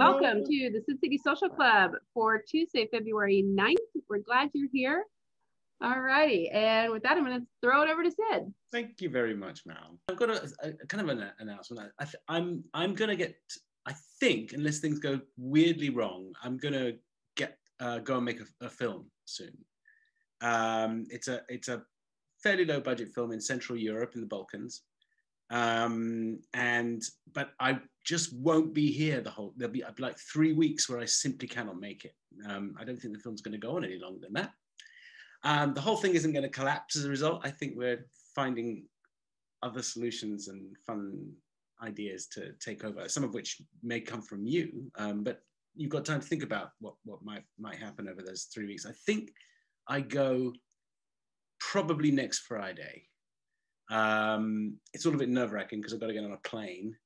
Welcome to the Sid City Social Club for Tuesday, February 9th. We're glad you're here. All righty. And with that, I'm going to throw it over to Sid. Thank you very much, Mal. I've got a kind of an announcement. I'm going to get, I think, unless things go weirdly wrong, I'm going to go and make a film soon. It's a fairly low budget film in Central Europe in the Balkans. But I just won't be here there'll be like 3 weeks where I simply cannot make it. I don't think the film's going to go on any longer than that. The whole thing isn't going to collapse as a result. I think we're finding other solutions and fun ideas to take over, some of which may come from you, but you've got time to think about what might happen over those 3 weeks. I think I go probably next Friday. It's all a bit nerve-wracking because I've got to get on a plane,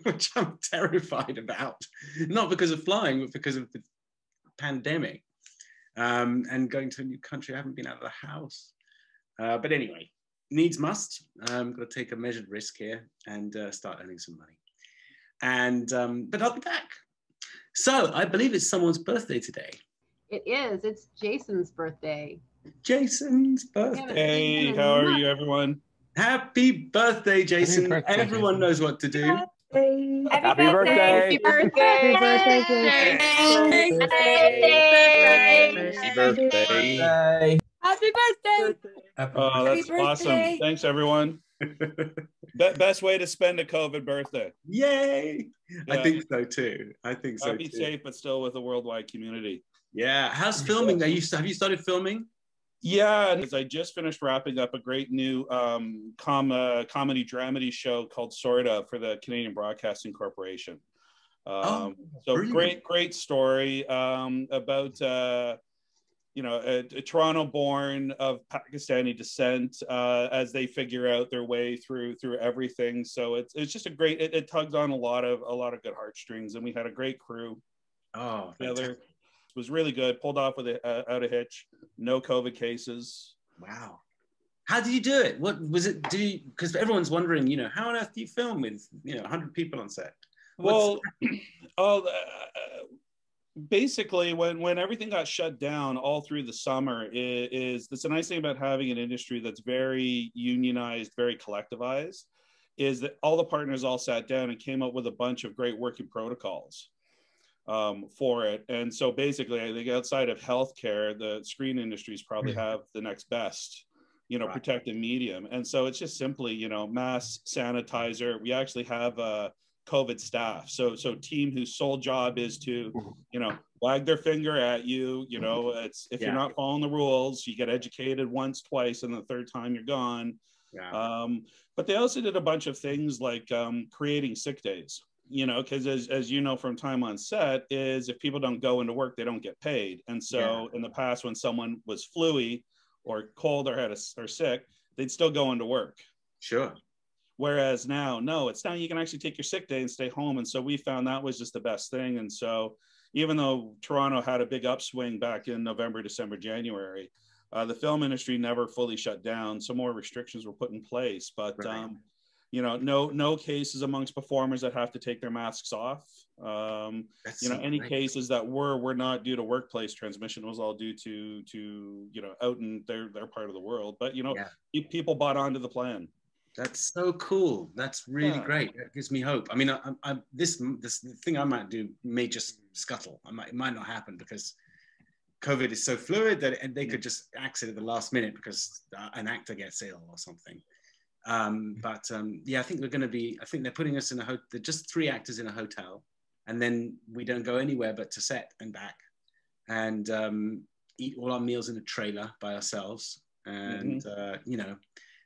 which I'm terrified about, not because of flying, but because of the pandemic, and going to a new country. I haven't been out of the house. But anyway, needs must. I've got to take a measured risk here and start earning some money. But I'll be back. So I believe it's someone's birthday today. It is. It's Jason's birthday. Jason's birthday. Hey, how are you, everyone? Happy birthday, Jason. Happy birthday, Everyone Jason. knows what to do. Happy birthday. Happy birthday. Happy birthday. Happy birthday! Oh, that's Happy awesome. birthday. Thanks, everyone. Best way to spend a COVID birthday. Yay! Yeah. I think so too. Be safe, but still with a worldwide community. Yeah. How's filming? Have you started filming? Yeah, because I just finished wrapping up a great new comedy dramedy show called Sort of for the Canadian Broadcasting Corporation. So brilliant. great story about a Toronto-born of Pakistani descent as they figure out their way through everything. So it's just a great. It tugged on a lot of good heartstrings, and we had a great crew. Oh, together. It was really good. Pulled off out a hitch. No COVID cases. Wow. How did you do it? What was it? Because everyone's wondering, how on earth do you film with 100 people on set? Basically, when everything got shut down all through the summer, it's a nice thing about having an industry that's very unionized, very collectivized, is that all the partners all sat down and came up with a bunch of great working protocols for it. And so basically, I think outside of healthcare, the screen industries probably have the next best, Right. protective medium. And so it's just simply, mass sanitizer. We actually have a COVID staff. So team whose sole job is to, wag their finger at you. It's if you're not following the rules, you get educated once, twice, and the third time you're gone. Yeah. But they also did a bunch of things like creating sick days. Because as you know from time on set, is if people don't go into work, they don't get paid. And so in the past, when someone was flu-y or cold or or sick, they'd still go into work. Sure. Whereas now, no, it's now you can actually take your sick day and stay home. And so we found that was just the best thing. And so even though Toronto had a big upswing back in November, December, January, the film industry never fully shut down. So more restrictions were put in place. But Right. No cases amongst performers that have to take their masks off. Any cases that were not due to workplace transmission, was all due to out in their part of the world. But people bought onto the plan. That's so cool. That's really great. That gives me hope. I mean, this thing I might do may just scuttle. It might not happen because COVID is so fluid that they could just axe it at the last minute because an actor gets ill or something. I think I think they're putting us in they're just 3 actors in a hotel, and then we don't go anywhere but to set and back, and eat all our meals in a trailer by ourselves. And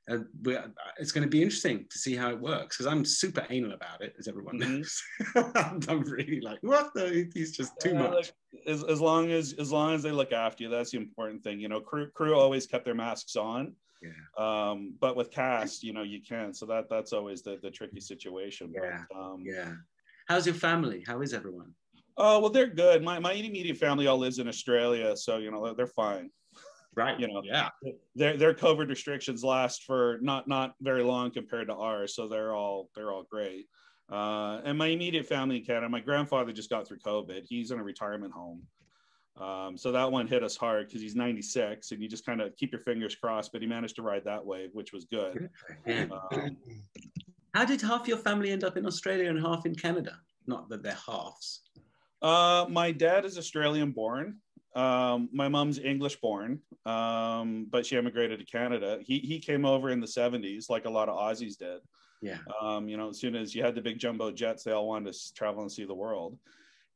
it's going to be interesting to see how it works, because I'm super anal about it, as everyone knows. I'm really like, what? He's just too much. As long as they look after you, that's the important thing. Crew always kept their masks on. Yeah. But with cast, you can't. So that's always the tricky situation. Yeah. But, How's your family? How is everyone? Oh, well, they're good. My immediate family all lives in Australia, so they're fine. Right. Their COVID restrictions last for not very long compared to ours, so they're all great. And my immediate family in Canada, my grandfather just got through COVID. He's in a retirement home. So that one hit us hard because he's 96 and you just kind of keep your fingers crossed, but he managed to ride that wave, which was good. Yeah. How did half your family end up in Australia and half in Canada? Not that they're halves. My dad is Australian born. My mom's English born, but she emigrated to Canada. He came over in the 70s, like a lot of Aussies did. Yeah. You know, as soon as you had the big jumbo jets, they all wanted to travel and see the world.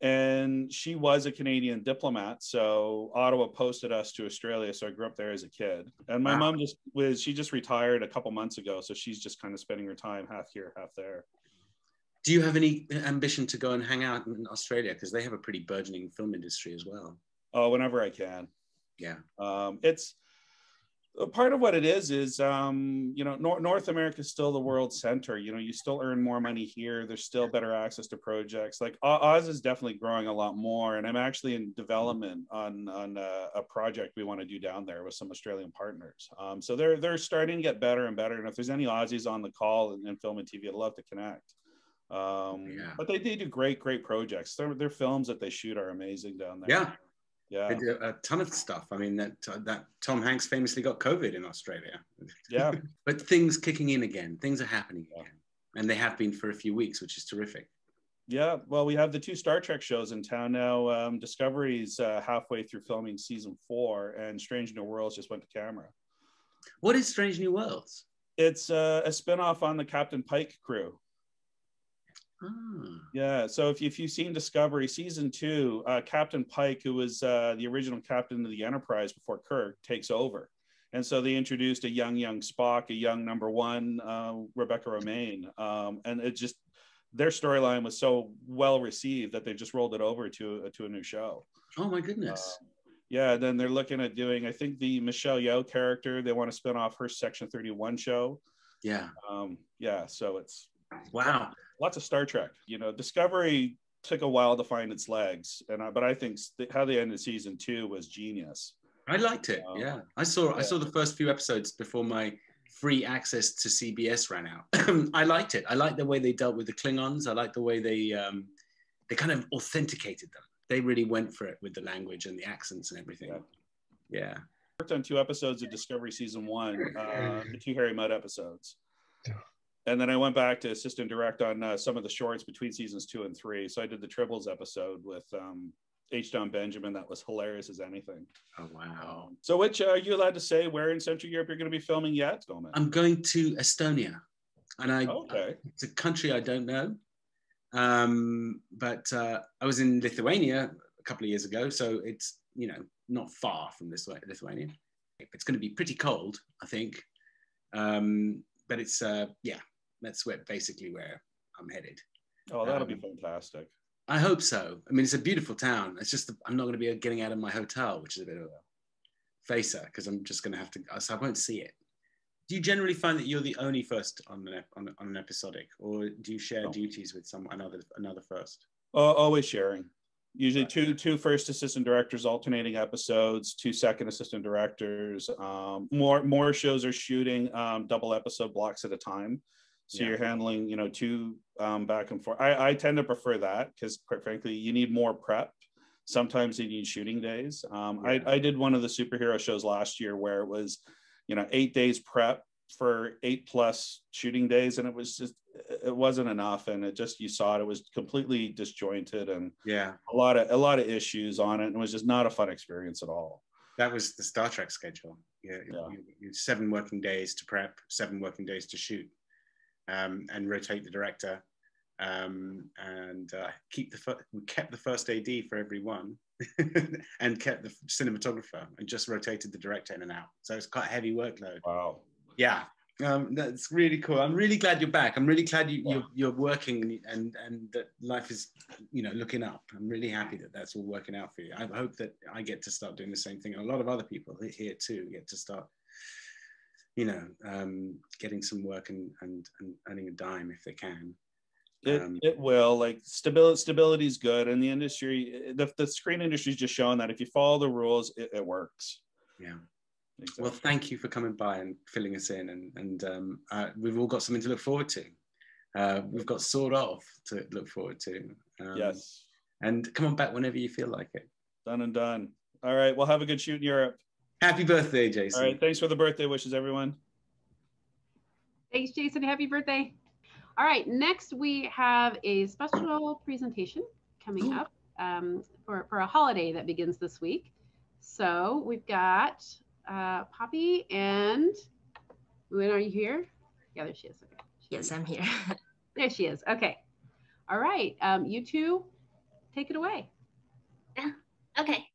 And she was a Canadian diplomat, so Ottawa posted us to Australia. So I grew up there as a kid. And my mom she just retired a couple months ago, so she's just kind of spending her time half here, half there. Do you have any ambition to go and hang out in Australia? Because they have a pretty burgeoning film industry as well. Oh, whenever I can. Yeah. It's part of what it is, you know, North America is still the world center. You know, you still earn more money here. There's still better access to projects. Like Oz is definitely growing a lot more. And I'm actually in development on a project we want to do down there with some Australian partners. So they're starting to get better and better. And if there's any Aussies on the call in film and TV, I'd love to connect. But they do great projects. Their films that they shoot are amazing down there. Yeah. Yeah, they do a ton of stuff. I mean, that Tom Hanks famously got COVID in Australia. Yeah. But things kicking in again. Things are happening again. And they have been for a few weeks, which is terrific. Yeah, well, we have the 2 Star Trek shows in town now. Discovery's halfway through filming season 4, and Strange New Worlds just went to camera. What is Strange New Worlds? It's a spinoff on the Captain Pike crew. Yeah, so if you've seen Discovery season 2, Captain Pike, who was the original captain of the Enterprise before Kirk, takes over, and so they introduced a young Spock, a young number 1, Rebecca Romaine, and it just their storyline was so well received that they just rolled it over to a new show. Oh my goodness! Yeah, then they're looking at doing, I think, the Michelle Yeoh character. They want to spin off her Section 31 show. Yeah. Yeah, so it's wow. Lots of Star Trek. You know, Discovery took a while to find its legs, but I think how they ended season 2 was genius. I liked it. Yeah, I saw the first few episodes before my free access to CBS ran out. I liked it. I liked the way they dealt with the Klingons. I liked the way they kind of authenticated them. They really went for it with the language and the accents and everything. Yeah. I worked on 2 episodes of Discovery season 1, the 2 Harry Mudd episodes. And then I went back to assistant direct on some of the shorts between seasons 2 and 3. So I did the Tribbles episode with H. Don Benjamin. That was hilarious as anything. Oh, wow. So which are you allowed to say where in Central Europe you're going to be filming yet, Goldman? I'm going to Estonia. And it's a country I don't know. But I was in Lithuania a couple of years ago. So it's, you know, not far from Lithuania. It's going to be pretty cold, I think. But it's, that's basically where I'm headed. Oh, that'll be fantastic. I hope so. I mean, it's a beautiful town. It's just, I'm not going to be getting out of my hotel, which is a bit of a facer, because I'm just going to have to, so I won't see it. Do you generally find that you're the only first on an episodic, or do you share duties with another first? Always sharing. Usually two first assistant directors alternating episodes, 2 second assistant directors. More shows are shooting double episode blocks at a time. So you're handling, 2 back and forth. I tend to prefer that because, quite frankly, you need more prep. Sometimes you need shooting days. I did one of the superhero shows last year where it was, 8 days prep for 8+ shooting days, and it wasn't enough, and you saw it was completely disjointed, and a lot of issues on it, and it was just not a fun experience at all. That was the Star Trek schedule. You 7 working days to prep, 7 working days to shoot, and rotate the director, and we kept the first AD for every one and kept the cinematographer, and just rotated the director in and out, so it's quite a heavy workload. Wow. Yeah, that's really cool. I'm really glad you're back. I'm really glad you're working and that life is, looking up. I'm really happy that that's all working out for you. I hope that I get to start doing the same thing. And a lot of other people here too get to start, getting some work and earning a dime if they can. It will. Like stability is good, and the industry, the screen industry is just showing that if you follow the rules, it works. Yeah. Exactly. Well, thank you for coming by and filling us in, and we've all got something to look forward to. we've got Sword Off to look forward to. Yes. And come on back whenever you feel like it. Done and done. All right. Well, have a good shoot in Europe. Happy birthday, Jason. All right. Thanks for the birthday wishes, everyone. Thanks, Jason. Happy birthday. All right. Next, we have a special presentation coming up for a holiday that begins this week. So we've got Poppy and Muyuan. Are you here? Yeah, there she is. Okay. Yes, I'm here. There she is. Okay. All right. You two, take it away. Yeah. Okay.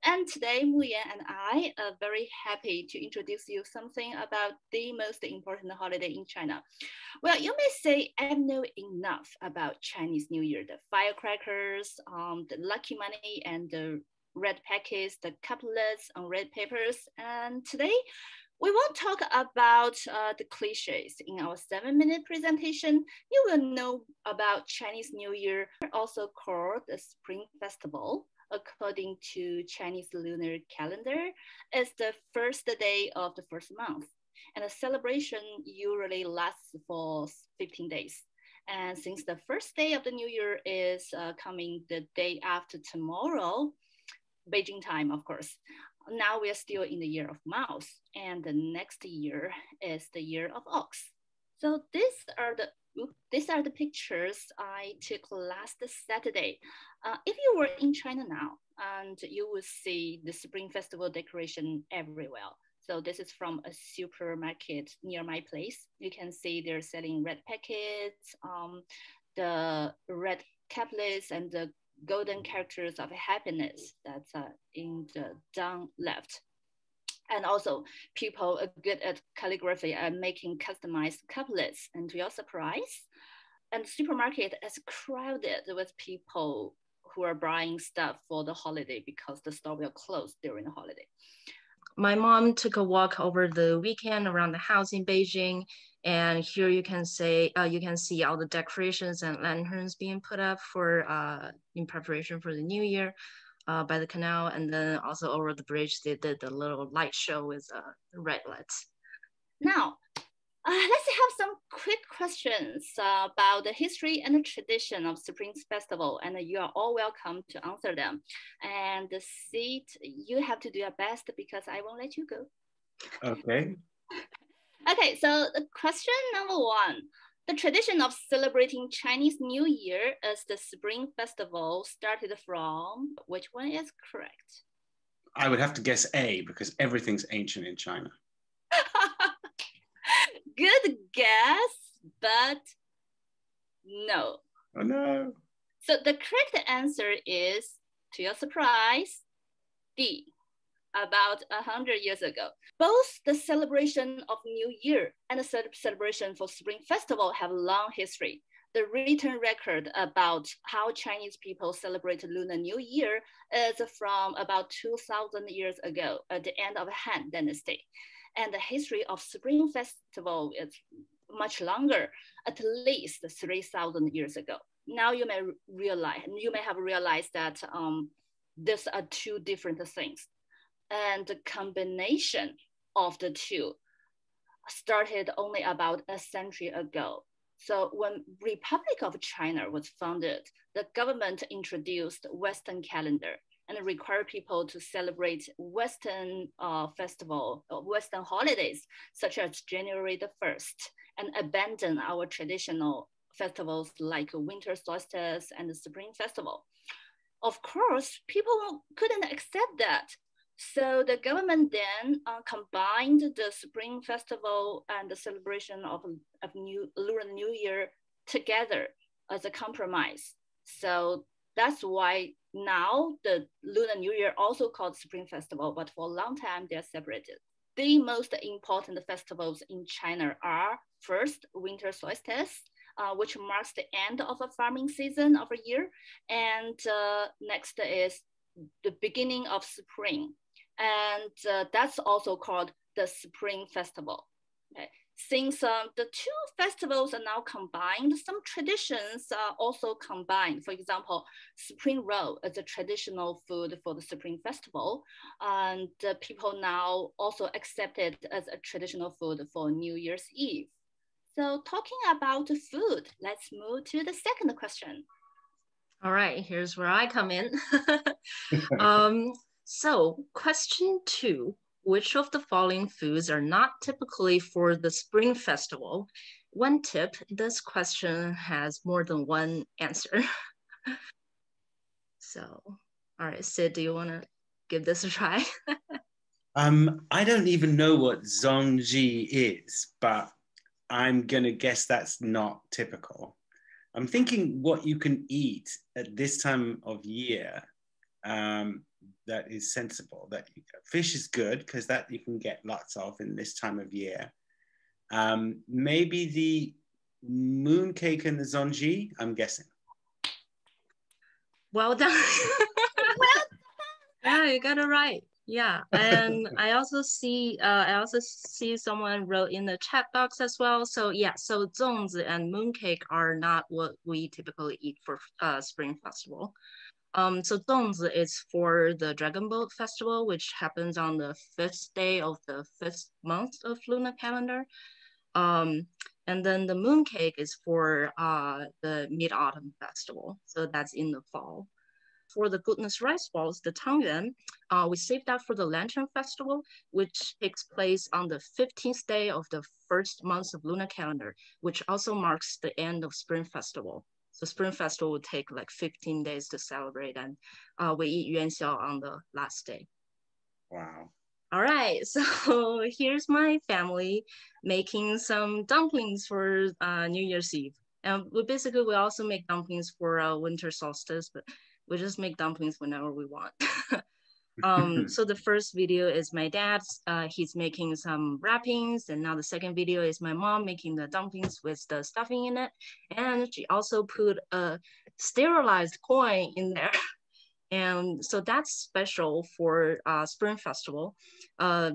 And today, Muyuan and I are very happy to introduce you something about the most important holiday in China. Well, you may say I know enough about Chinese New Year, the firecrackers, the lucky money, and the red packets, the couplets on red papers. And today, we won't talk about the cliches. In our 7-minute presentation, you will know about Chinese New Year, also called the Spring Festival. According to Chinese lunar calendar, it's the first day of the first month. And the celebration usually lasts for 15 days. And since the first day of the new year is coming the day after tomorrow, Beijing time, of course, now we are still in the year of mouse. And the next year is the year of ox. So these are the pictures I took last Saturday. If you were in China now, and you will see the Spring Festival decoration everywhere. So this is from a supermarket near my place. You can see they're selling red packets, the red caplets, and the golden characters of happiness that's in the down left. And also people are good at calligraphy and making customized couplets. And to your surprise, and the supermarket is crowded with people who are buying stuff for the holiday because the store will close during the holiday. My mom took a walk over the weekend around the house in Beijing, and here you can see all the decorations and lanterns being put up for in preparation for the New Year by the canal, and then also over the bridge they did the little light show with red lights. Now, let's have some quick questions about the history and the tradition of Spring Festival, and you are all welcome to answer them. And Sid, you have to do your best because I won't let you go. Okay. Okay, so the question number 1. The tradition of celebrating Chinese New Year as the Spring Festival started from, which one is correct? I would have to guess A because everything's ancient in China. Good guess, but no. Oh no. So the correct answer is, to your surprise, D, about 100 years ago. Both the celebration of New Year and the celebration for Spring Festival have long history. The written record about how Chinese people celebrate Lunar New Year is from about 2,000 years ago at the end of Han Dynasty. And the history of Spring Festival is much longer, at least 3,000 years ago. Now you may have realized that these are two different things. And the combination of the two started only about a century ago. So when Republic of China was founded, the government introduced Western calendar and required people to celebrate Western festival, Western holidays, such as January the 1st, and abandon our traditional festivals like winter solstice and the Spring Festival. Of course, people couldn't accept that. So the government then combined the Spring Festival and the celebration of Lunar New Year together as a compromise. So that's why now the Lunar New Year also called Spring Festival, but for a long time they're separated. The most important festivals in China are first winter solstice, which marks the end of a farming season of a year. And next is the beginning of spring. And that's also called the Spring Festival. Okay. Since the two festivals are now combined, some traditions are also combined. For example, spring roll is a traditional food for the Spring Festival, and people now also accept it as a traditional food for New Year's Eve. So talking about food, let's move to the second question. All right, here's where I come in. So question 2, which of the following foods are not typically for the Spring Festival? One tip, this question has more than one answer. So, all right, Sid, do you want to give this a try? I don't even know what zongji is, but I'm gonna guess that's not typical. I'm thinking what you can eat at this time of year that is sensible. That fish is good because that you can get lots of in this time of year. Maybe the mooncake and the zongji, I'm guessing. Well done. Well, yeah, you got it right. Yeah, and I also see someone wrote in the chat box as well. So yeah, so zongzi and mooncake are not what we typically eat for Spring Festival. So zongzi is for the Dragon Boat Festival, which happens on the 5th day of the 5th month of lunar calendar. And then the mooncake is for the Mid-Autumn Festival, so that's in the fall. For the glutinous rice balls, the tangyuan, we saved that for the Lantern Festival, which takes place on the 15th day of the 1st month of lunar calendar, which also marks the end of Spring Festival. So Spring Festival will take like 15 days to celebrate, and we eat yuan xiao on the last day. Wow. All right, so here's my family making some dumplings for New Year's Eve. And we also make dumplings for winter solstice, but we just make dumplings whenever we want. So the first video is my dad's, he's making some wrappings, and now the second video is my mom making the dumplings with the stuffing in it. And she also put a sterilized coin in there. And so that's special for Spring Festival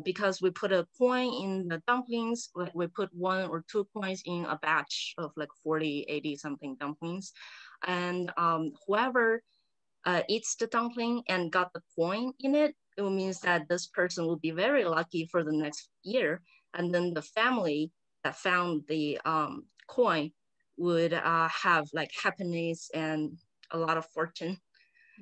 because we put a coin in the dumplings. We put 1 or 2 coins in a batch of like 40, 80 something dumplings. And whoever eats the dumpling and got the coin in it, it means that this person will be very lucky for the next year. And then the family that found the coin would have like happiness and a lot of fortune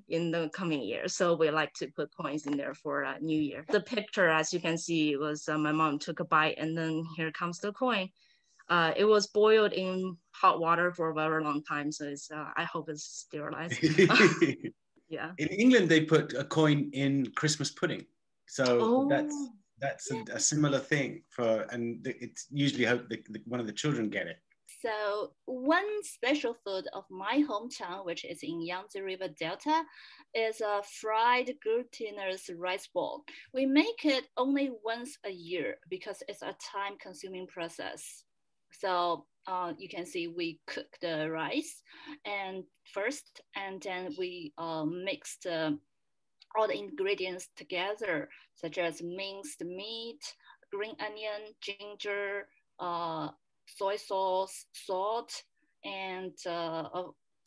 in the coming year. So we like to put coins in there for New Year. The picture, as you can see, was my mom took a bite, and then here comes the coin. It was boiled in hot water for a very long time, so it's I hope it's sterilized. Yeah. In England, they put a coin in Christmas pudding, so that's a similar thing and it's usually hope one of the children get it. So one special food of my hometown, which is in Yangzi River Delta, is a fried glutinous rice ball. We make it only once a year because it's a time-consuming process. So you can see we cook the rice and then we mix all the ingredients together, such as minced meat, green onion, ginger, soy sauce, salt, and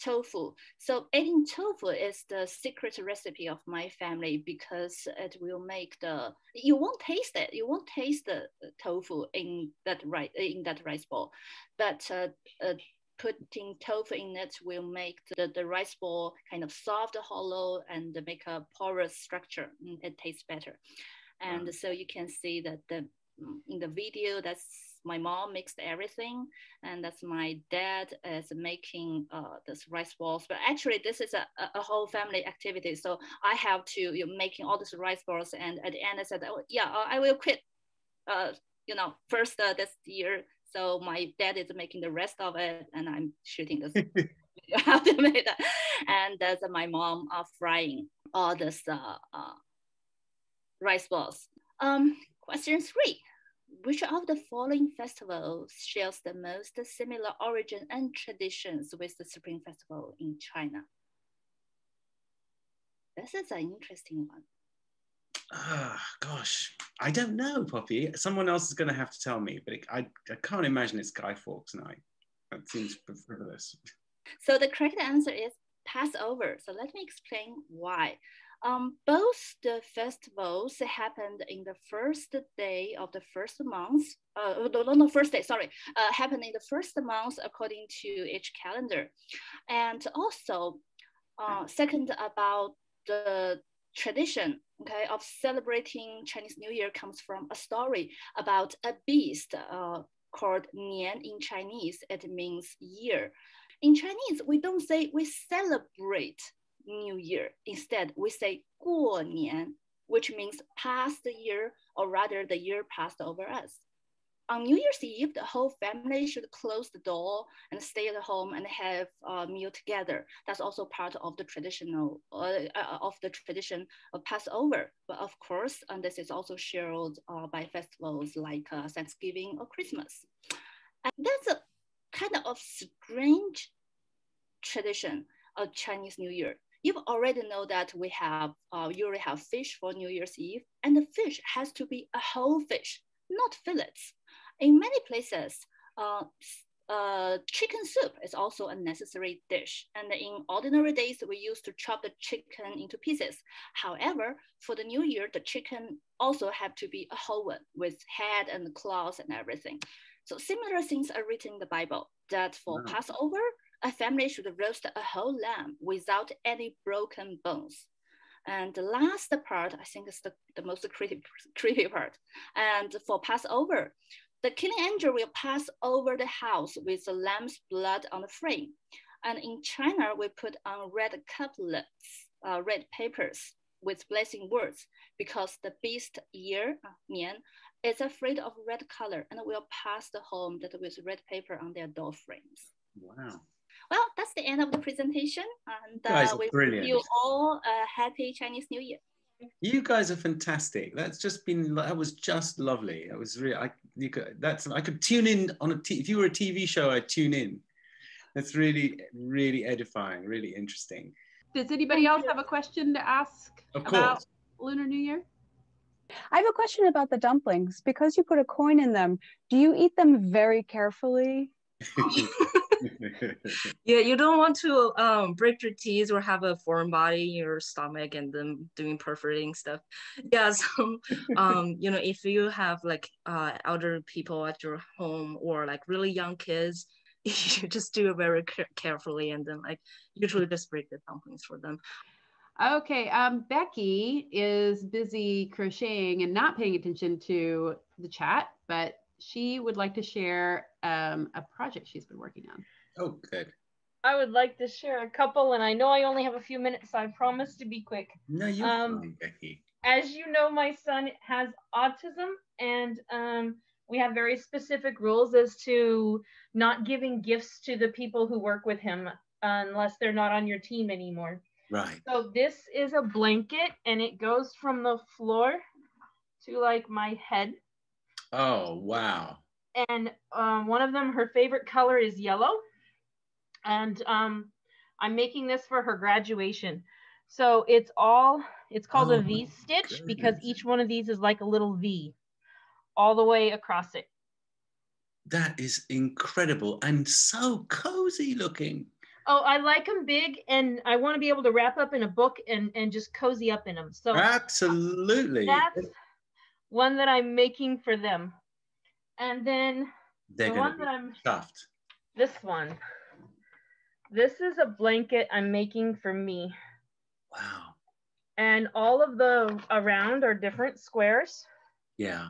tofu. So adding tofu is the secret recipe of my family because it will make you won't taste it. You won't taste the tofu in that rice ball, but putting tofu in it will make the rice ball kind of soft, hollow, and make a porous structure. It tastes better. And so you can see that in the video, that's my mom mixed everything, and that's my dad is making this rice balls. But actually, this is a whole family activity. So I have to making all these rice balls, and at the end I said, oh, yeah, I will quit. First this year. So my dad is making the rest of it, and I'm shooting this video how to make that. And that's my mom frying all this rice balls. Question 3. Which of the following festivals shares the most similar origin and traditions with the Spring Festival in China? This is an interesting one. Gosh, I don't know, Poppy. Someone else is going to have to tell me, but I can't imagine it's Guy Fawkes Night. That seems frivolous. So the correct answer is Passover. So let me explain why. Both the festivals happened in the first day of the first month. No, first day, sorry. Happened in the first month according to each calendar. And also, second, about the tradition, okay, of celebrating Chinese New Year comes from a story about a beast called Nian in Chinese. It means year. In Chinese, we don't say we celebrate New Year. Instead, we say 过年, which means past the year, or rather the year passed over us. On New Year's Eve, the whole family should close the door and stay at home and have a meal together. That's also part of the tradition of Passover. But of course, and this is also shared by festivals like Thanksgiving or Christmas. And that's a kind of strange tradition of Chinese New Year. You already know that we have usually have fish for New Year's Eve, and the fish has to be a whole fish, not fillets. In many places, chicken soup is also a necessary dish. And in ordinary days, we used to chop the chicken into pieces. However, for the New Year, the chicken also have to be a whole one with head and claws and everything. So similar things are written in the Bible that for Passover, a family should roast a whole lamb without any broken bones. And the last part, I think is the most creepy part. And for Passover, the killing angel will pass over the house with the lamb's blood on the frame. And in China, we put on red couplets, red papers with blessing words, because the beast year, Nian, is afraid of red color and will pass the home that with red paper on their door frames. Wow. Well, that's the end of the presentation. And we wish you all a happy Chinese New Year. You guys are fantastic. That was just lovely. It was really, I could tune in on if you were a TV show, I'd tune in. That's really, really edifying, really interesting. Does anybody else have a question to ask about Lunar New Year? I have a question about the dumplings. Because you put a coin in them, do you eat them very carefully? Yeah, you don't want to break your teeth or have a foreign body in your stomach and then doing perforating stuff. Yeah, so you know, if you have like elder people at your home or like really young kids, you just do it very carefully and then like usually just break the dumplings for them. Okay, Becky is busy crocheting and not paying attention to the chat, but she would like to share a project she's been working on. Oh, good. I would like to share a couple, and I know I only have a few minutes, so I promise to be quick. No, you're fine, Becky. As you know, my son has autism, and we have very specific rules as to not giving gifts to the people who work with him unless they're not on your team anymore. Right. So this is a blanket, and it goes from the floor to like my head. Oh, wow. And one of them, her favorite color is yellow. And I'm making this for her graduation. So it's called a V stitch because each one of these is like a little V all the way across it. That is incredible and so cozy looking. Oh, I like them big, and I want to be able to wrap up in a book and just cozy up in them. So absolutely. That's one that I'm making for them. And then the one that I'm stuffed. This one. This is a blanket I'm making for me. Wow. And all of the around are different squares. Yeah.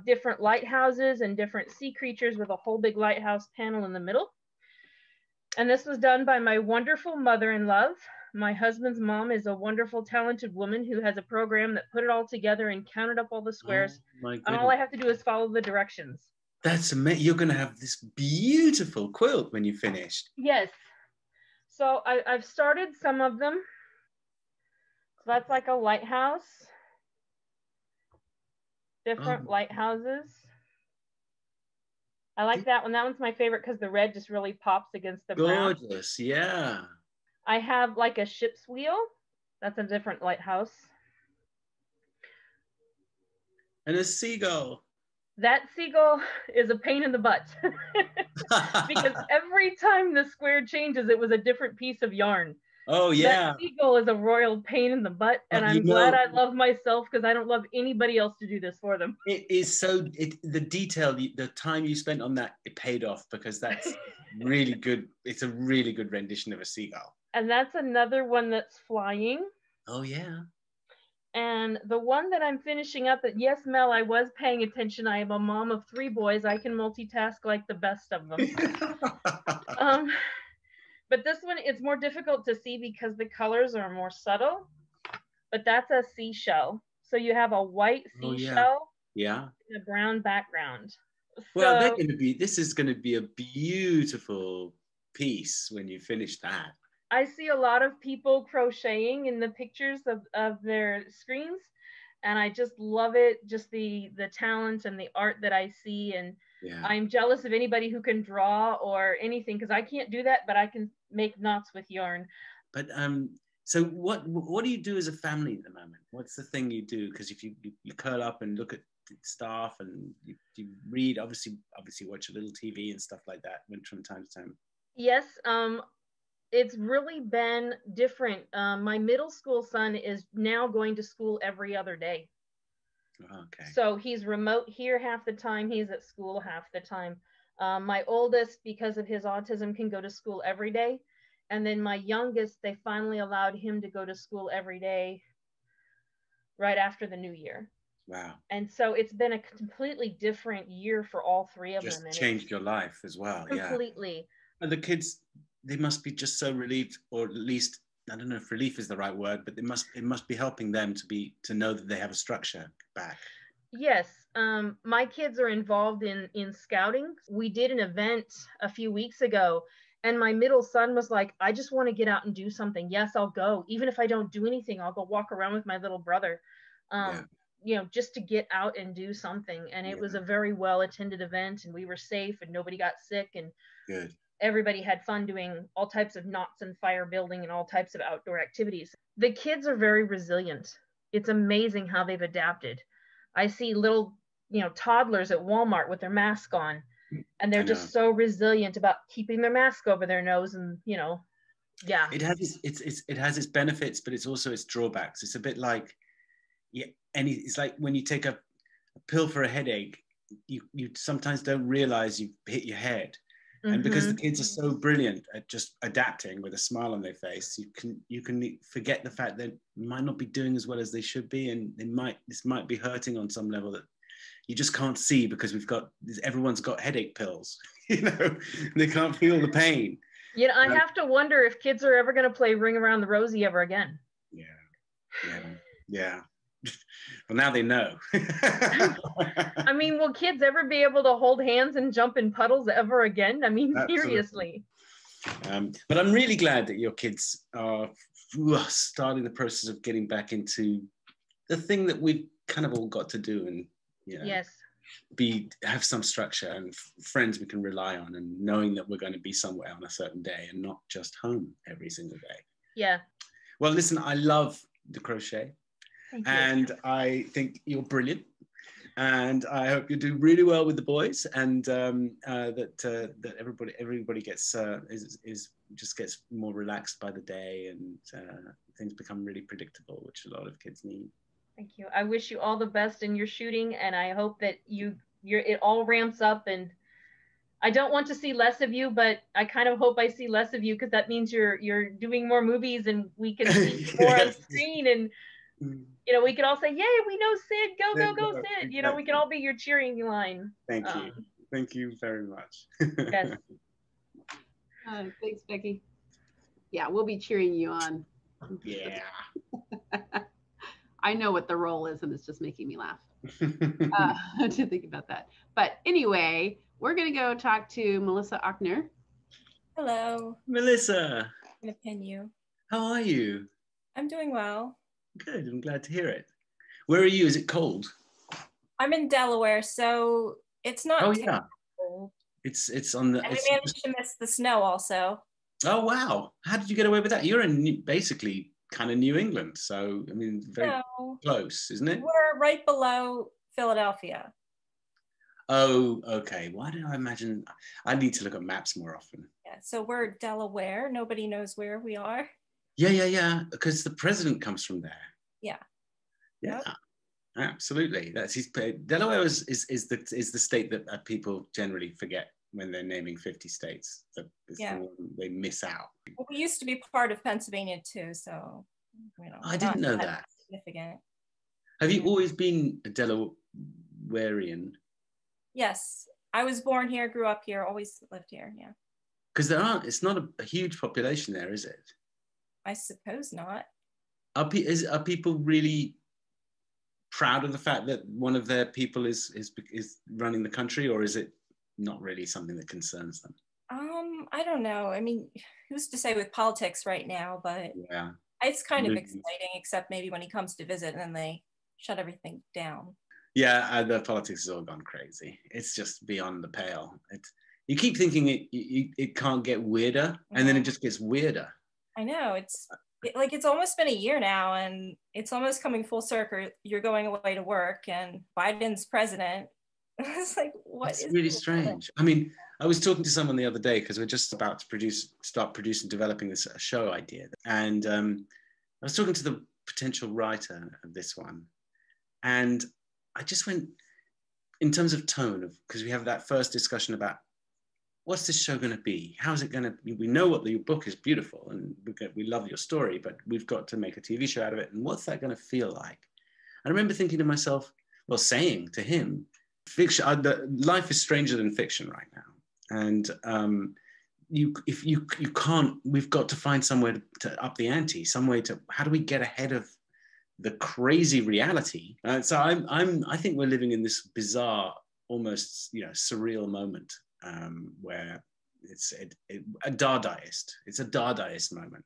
Different lighthouses and different sea creatures with a whole big lighthouse panel in the middle. And this was done by my wonderful mother-in-law. My husband's mom is a wonderful, talented woman who has a program that put it all together and counted up all the squares. Oh, and all I have to do is follow the directions. That's amazing. You're going to have this beautiful quilt when you finish. Yes. So I've started some of them. So that's like a lighthouse. Different lighthouses. I like that one. That one's my favorite because the red just really pops against the brown. Gorgeous, yeah. I have like a ship's wheel. That's a different lighthouse. And a seagull. That seagull is a pain in the butt because every time the square changes, it was a different piece of yarn. Oh yeah. That seagull is a royal pain in the butt, and I'm glad I love myself because I don't love anybody else to do this for them. It is the detail, the time you spent on that, it paid off, because that's really good. It's a really good rendition of a seagull. And that's another one that's flying. Oh yeah. And the one that I'm finishing up, yes, Mel, I was paying attention. I am a mom of 3 boys. I can multitask like the best of them. But this one, it's more difficult to see because the colors are more subtle. But that's a seashell. So you have a white seashell, yeah, and a brown background. Well, this is going to be a beautiful piece when you finish that. I see a lot of people crocheting in the pictures of their screens, and I just love it, just the talent and the art that I see. And I'm jealous of anybody who can draw or anything, because I can't do that, but I can make knots with yarn. But so what do you do as a family at the moment? What's the thing you do? Because if you curl up and look at stuff, and you read, obviously watch a little TV and stuff like that from time to time. Yes, it's really been different. My middle school son is now going to school every other day. Okay. So he's remote here half the time, he's at school half the time. My oldest, because of his autism, can go to school every day. And then my youngest, they finally allowed him to go to school every day right after the new year. Wow. And so it's been a completely different year for all 3 of them. Just changed your life as well. Completely. Yeah. And the kids, they must be just so relieved, or at least, I don't know if relief is the right word, but it must be helping them to know that they have a structure back. Yes. My kids are involved in scouting. We did an event a few weeks ago, and my middle son was like, I just want to get out and do something. Yes, I'll go. Even if I don't do anything, I'll go walk around with my little brother. You know, just to get out and do something. And it was a very well attended event, and we were safe, and nobody got sick, and good. Everybody had fun doing all types of knots and fire building and all types of outdoor activities. The kids are very resilient. It's amazing how they've adapted. I see little, toddlers at Walmart with their mask on, and they're just so resilient about keeping their mask over their nose, and It has its benefits, but it's also its drawbacks. It's a bit like it's like when you take a pill for a headache, you sometimes don't realize you've hit your head. And because the kids are so brilliant at just adapting with a smile on their face, you can forget the fact that they might not be doing as well as they should be, and this might be hurting on some level that you just can't see, because everyone's got headache pills, they can't feel the pain. I have to wonder if kids are ever going to play Ring Around the Rosie ever again. Yeah. Well, now they know. I mean, will kids ever be able to hold hands and jump in puddles ever again? I mean, seriously. But I'm really glad that your kids are starting the process of getting back into the thing that we've kind of all got to do, and have some structure and friends we can rely on, and knowing that we're going to be somewhere on a certain day and not just home every single day. Yeah. Well, listen, I love the crochet. And I think you're brilliant, and I hope you do really well with the boys, and that everybody gets just gets more relaxed by the day, and things become really predictable, which a lot of kids need. Thank you. I wish you all the best in your shooting, and I hope that it all ramps up. And I don't want to see less of you, but I kind of hope I see less of you, because that means you're doing more movies, and we can see more on screen, and we could all say, yay, we know Sid, go Sid. Exactly. We can all be your cheering line. Thank you. Thank you very much. Yes. Thanks, Becky. Yeah, we'll be cheering you on. Yeah. I know what the role is, and it's just making me laugh to think about that. But anyway, we're going to go talk to Melissa Ochner. Hello. Melissa. I'm going to pin you. How are you? I'm doing well. Good, I'm glad to hear it. Where are you? Is it cold? I'm in Delaware, so it's not cold. It's on the... And we managed to miss the snow also. Oh, wow. How did you get away with that? You're in basically kind of New England, so, I mean, very close, isn't it? We're right below Philadelphia. Oh, okay. Why did I imagine... I need to look at maps more often. Yeah, so we're Delaware. Nobody knows where we are. Yeah. Because the president comes from there. Yeah. Yeah. Yep. Absolutely. That's Delaware is the state that people generally forget when they're naming 50 states. The one they miss out. Well, we used to be part of Pennsylvania too, so I didn't know that. Significant. Have you always been a Delawarean? Yes, I was born here, grew up here, always lived here. Yeah. Because it's not a huge population there, is it? I suppose not. Are people really proud of the fact that one of their people is running the country, or is it not really something that concerns them? I don't know. I mean, who's to say with politics right now, but yeah, it's kind of exciting, except maybe when he comes to visit and then they shut everything down. Yeah, the politics has all gone crazy. It's just beyond the pale. You keep thinking it can't get weirder, and then it just gets weirder. I know, it's almost been a year now, and it's almost coming full circle. You're going away to work, and Biden's president. It's like, what is really strange? I mean, I was talking to someone the other day because we're just about to start developing this show idea, and I was talking to the potential writer of this one, and I just went in terms of tone, because we have that first discussion about what's this show going to be? How is it going to be? We know what your book is beautiful, and we love your story, but we've got to make a TV show out of it, and what's that going to feel like? I remember thinking to myself, well, saying to him, fiction, life is stranger than fiction right now, and if you can't, we've got to find somewhere to up the ante, some way to, how do we get ahead of the crazy reality? So I think we're living in this bizarre, almost surreal moment where it's a Dadaist. It's a Dadaist moment.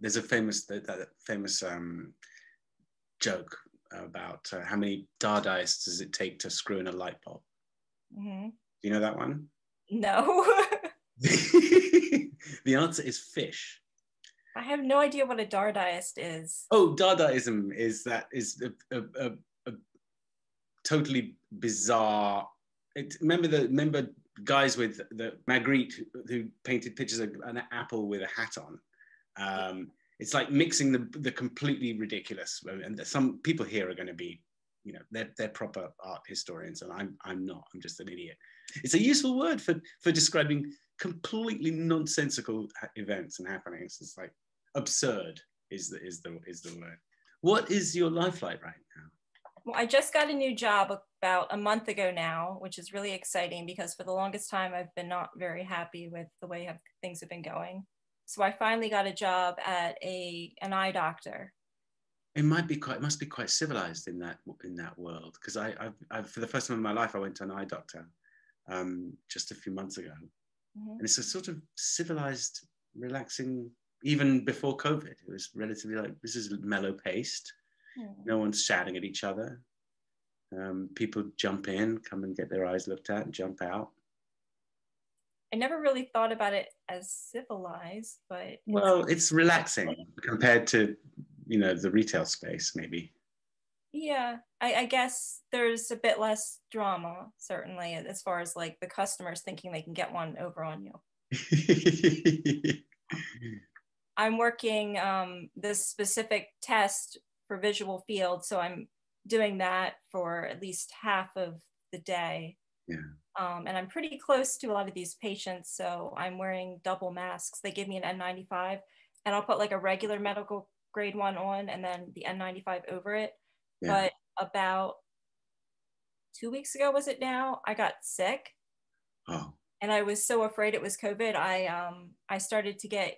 There's a famous joke about how many Dadaists does it take to screw in a light bulb. Mm-hmm. Do you know that one? No. The answer is fish. I have no idea what a Dadaist is. Oh, Dadaism is a totally bizarre. Remember guys with the Magritte who painted pictures of an apple with a hat on. It's like mixing the completely ridiculous, and some people here are going to be, they're proper art historians, and I'm not. I'm just an idiot. It's a useful word for describing completely nonsensical events and happenings. It's like absurd is the word. What is your life like right now? Well, I just got a new job about a month ago now, which is really exciting because for the longest time I've been not very happy with the way things have been going. So I finally got a job at an eye doctor. It must be quite civilized in that world, because I for the first time in my life I went to an eye doctor just a few months ago, and it's a sort of civilized, relaxing. Even before COVID, it was relatively like, this is mellow paced. No one's shouting at each other. People jump in, come and get their eyes looked at, and jump out. I never really thought about it as civilized, but it's relaxing compared to the retail space, maybe. Yeah, I guess there's a bit less drama, certainly, as far as like the customers thinking they can get one over on you. I'm working this specific test for visual field, so I'm doing that for at least half of the day. Yeah. And I'm pretty close to a lot of these patients, so I'm wearing double masks. They give me an N95, and I'll put like a regular medical grade one on and then the N95 over it. Yeah. But about 2 weeks ago, was it now, I got sick. Oh. And I was so afraid it was COVID. I started to get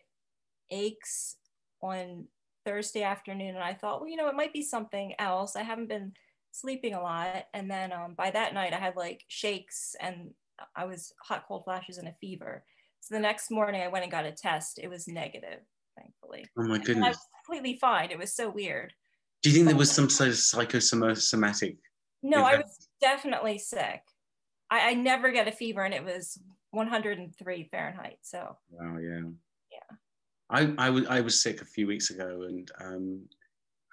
aches on Thursday afternoon, and I thought, well, it might be something else. I haven't been sleeping a lot, and then by that night I had like shakes, and I was hot, cold flashes and a fever. So the next morning I went and got a test. It was negative, thankfully. Oh my goodness! And I was completely fine. It was so weird. Do you think there was some sort of psychosomatic? No, I was definitely sick. I never get a fever, and it was 103 Fahrenheit. So. Wow! Yeah. Yeah. I was sick a few weeks ago, and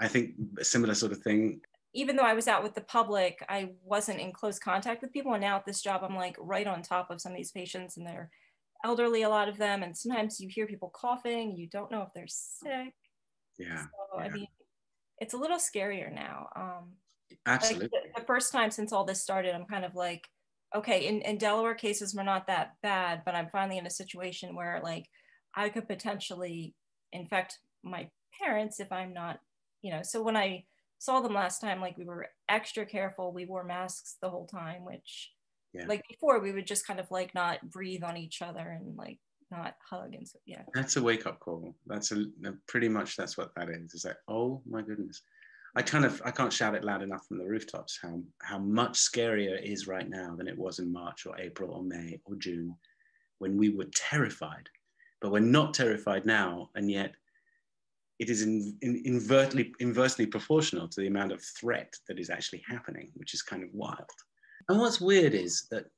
I think a similar sort of thing. Even though I was out with the public, I wasn't in close contact with people. And now at this job, I'm like right on top of some of these patients, and they're elderly, a lot of them. And sometimes you hear people coughing, you don't know if they're sick. Yeah. So, I mean, it's a little scarier now. Absolutely. Like the first time since all this started, I'm kind of like, okay, in Delaware cases were not that bad, but I'm finally in a situation where like I could potentially infect my parents if I'm not, you know. So when I saw them last time, like we were extra careful. We wore masks the whole time, which like before we would just kind of like not breathe on each other and like not hug. And so, yeah. That's a wake-up call. That's pretty much that's what that is. It's like, oh my goodness. I can't shout it loud enough from the rooftops how much scarier it is right now than it was in March or April or May or June when we were terrified. But we're not terrified now, and yet it is inversely proportional to the amount of threat that is actually happening, which is kind of wild. And what's weird is that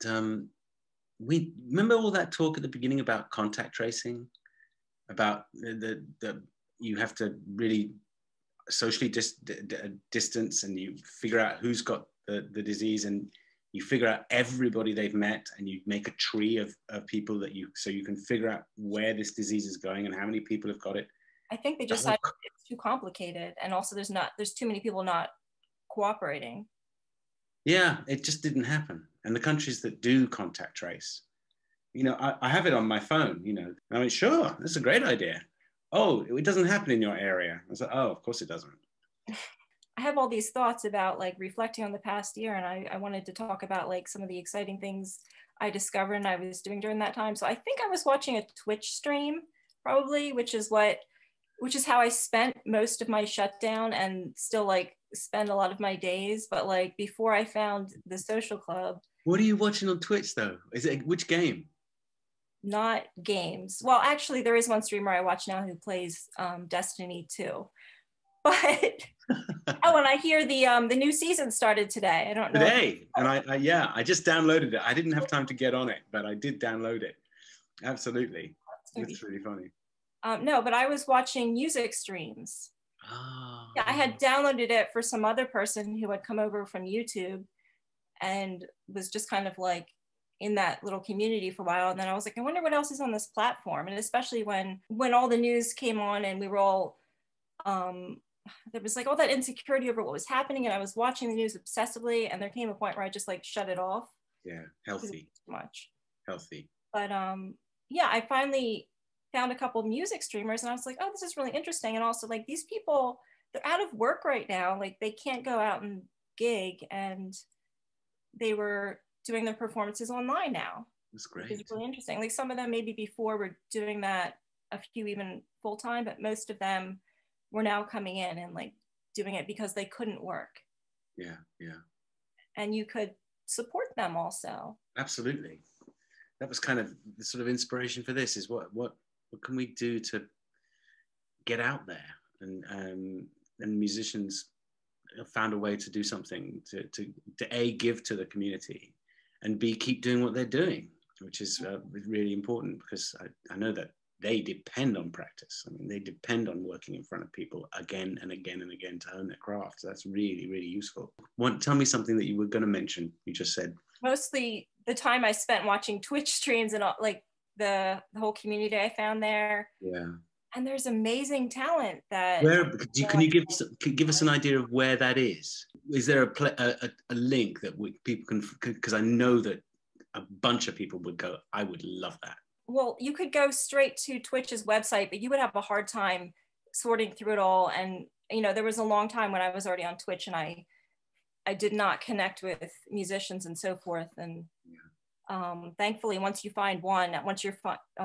we remember all that talk at the beginning about contact tracing, about the you have to really socially distance, and you figure out who's got the disease, and you figure out everybody they've met, and you make a tree of people that so you can figure out where this disease is going and how many people have got it. I think they just decided it's too complicated, and also there's too many people not cooperating. Yeah, it just didn't happen. And the countries that do contact trace, you know, I have it on my phone, you know, I mean, sure, that's a great idea. Oh, it doesn't happen in your area. I was like, oh, of course it doesn't. I have all these thoughts about like reflecting on the past year, and I wanted to talk about like some of the exciting things I discovered and I was doing during that time. So I think I was watching a Twitch stream probably, which is how I spent most of my shutdown and still like spend a lot of my days. But like before I found the social club. What are you watching on Twitch though? Is it which game? Not games. Well, actually there is one streamer I watch now who plays Destiny 2. But oh, and I hear the new season started today. I don't know. Today, and I just downloaded it. I didn't have time to get on it, but I did download it. Absolutely, it's really funny. No, but I was watching music streams. Oh. Yeah, I had downloaded it for some other person who had come over from YouTube, and was just kind of like in that little community for a while. And then I was like, I wonder what else is on this platform. And especially when all the news came on, and we were all there was like all that insecurity over what was happening, and I was watching the news obsessively, and there came a point where I just like shut it off. Yeah, healthy. Too much. Healthy. But yeah, I finally found a couple of music streamers, and I was like, oh, this is really interesting. And also like these people, they're out of work right now, like they can't go out and gig, and they were doing their performances online now. That's great. It's really interesting. Like some of them maybe before were doing that a few even full time, but most of them were now coming in and like doing it because they couldn't work. Yeah, yeah. And you could support them also. Absolutely. That was kind of the sort of inspiration for this, is what can we do to get out there? And musicians found a way to do something to A, give to the community, and B, keep doing what they're doing, which is really important, because I know that they depend on practice. I mean, they depend on working in front of people again and again and again to hone their craft. So that's really, really useful. Tell me something that you were going to mention. You just said. Mostly the time I spent watching Twitch streams and all, like the whole community I found there. Yeah. And there's amazing talent that. Can you give us an idea of where that is? Is there a link that people can, because I know that a bunch of people would go, I would love that. Well, you could go straight to Twitch's website, but you would have a hard time sorting through it all. And, you know, there was a long time when I was already on Twitch and I did not connect with musicians and so forth. And thankfully, once you find one, once you're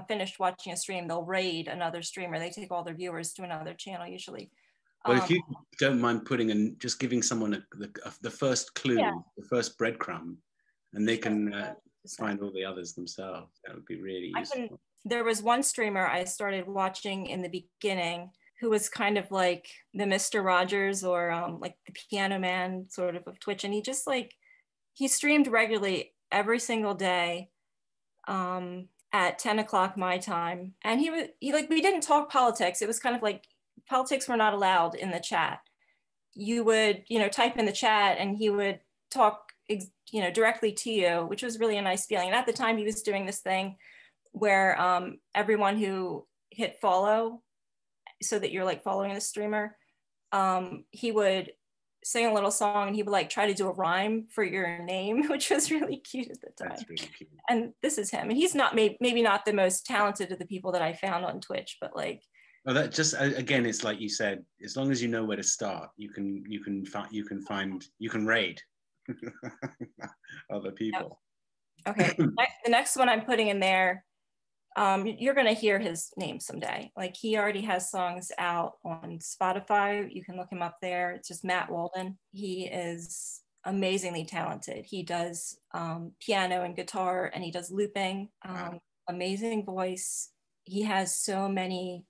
finished watching a stream, they'll raid another streamer. They take all their viewers to another channel usually. Well, if you don't mind just giving someone the first clue, the first breadcrumb, and they can find all the others themselves, that would be really useful. There was one streamer I started watching in the beginning who was kind of like the Mr. Rogers, or like the Piano Man sort of Twitch. And he just like, he streamed regularly every single day at 10 o'clock my time. And he like, we didn't talk politics. It was kind of like, politics were not allowed in the chat. You would, you know, type in the chat and he would talk, you know, directly to you, which was really a nice feeling. And at the time he was doing this thing where everyone who hit follow so that you're like following the streamer, he would sing a little song and he would like try to do a rhyme for your name, which was really cute at the time. That's really cute. And this is him. And he's not maybe not the most talented of the people that I found on Twitch, but like. Well, that just, again, it's like you said, as long as you know where to start, you can raid other people. Okay, the next one I'm putting in there, you're gonna hear his name someday. Like he already has songs out on Spotify. You can look him up there. It's just Matt Walden. He is amazingly talented. He does piano and guitar, and he does looping. Wow. Amazing voice. He has so many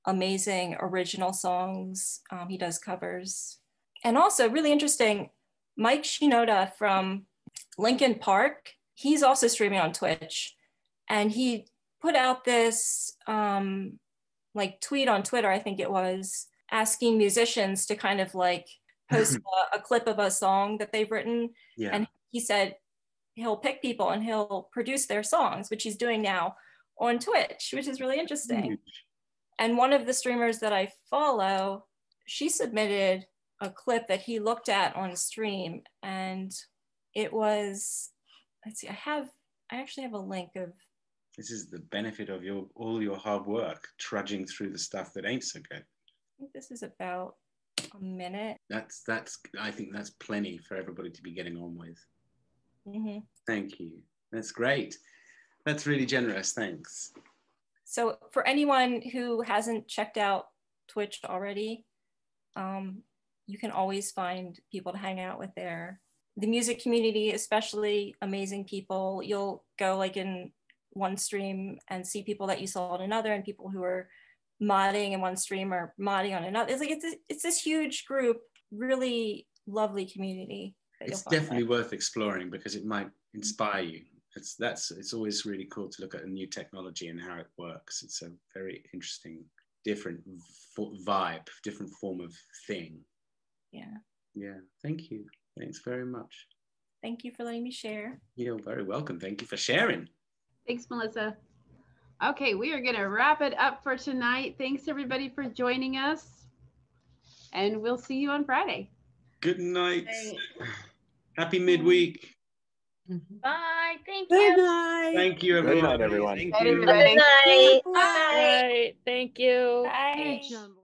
amazing original songs. He does covers. And also really interesting, Mike Shinoda from Linkin Park, he's also streaming on Twitch. And he put out this like tweet on Twitter, I think it was, asking musicians to kind of like post a clip of a song that they've written. Yeah. And he said he'll pick people and he'll produce their songs, which he's doing now on Twitch, which is really interesting. Huge. And one of the streamers that I follow, she submitted a clip that he looked at on stream, and it was, let's see, I actually have a link of. This is the benefit of all your hard work, trudging through the stuff that ain't so good. I think this is about a minute. I think that's plenty for everybody to be getting on with. Mm-hmm. Thank you. That's great. That's really generous. Thanks. So for anyone who hasn't checked out Twitch already, you can always find people to hang out with there. The music community, especially amazing people. You'll go like in one stream and see people that you saw in another, and people who are modding in one stream or modding on another. It's like it's this huge group, really lovely community. It's definitely worth exploring because it might inspire you. It's always really cool to look at a new technology and how it works. It's a very interesting, different vibe, different form of thing. Yeah. Yeah. Thank you. Thanks very much. Thank you for letting me share. You're very welcome. Thank you for sharing. Thanks, Melissa. Okay, we are going to wrap it up for tonight. Thanks everybody for joining us, and we'll see you on Friday. Good night. Happy midweek. Bye. Thank Good you. night. Thank you, everyone. Good night, everyone. Thank Night, you. everybody. Bye. Bye. Thank you. Bye. Good job.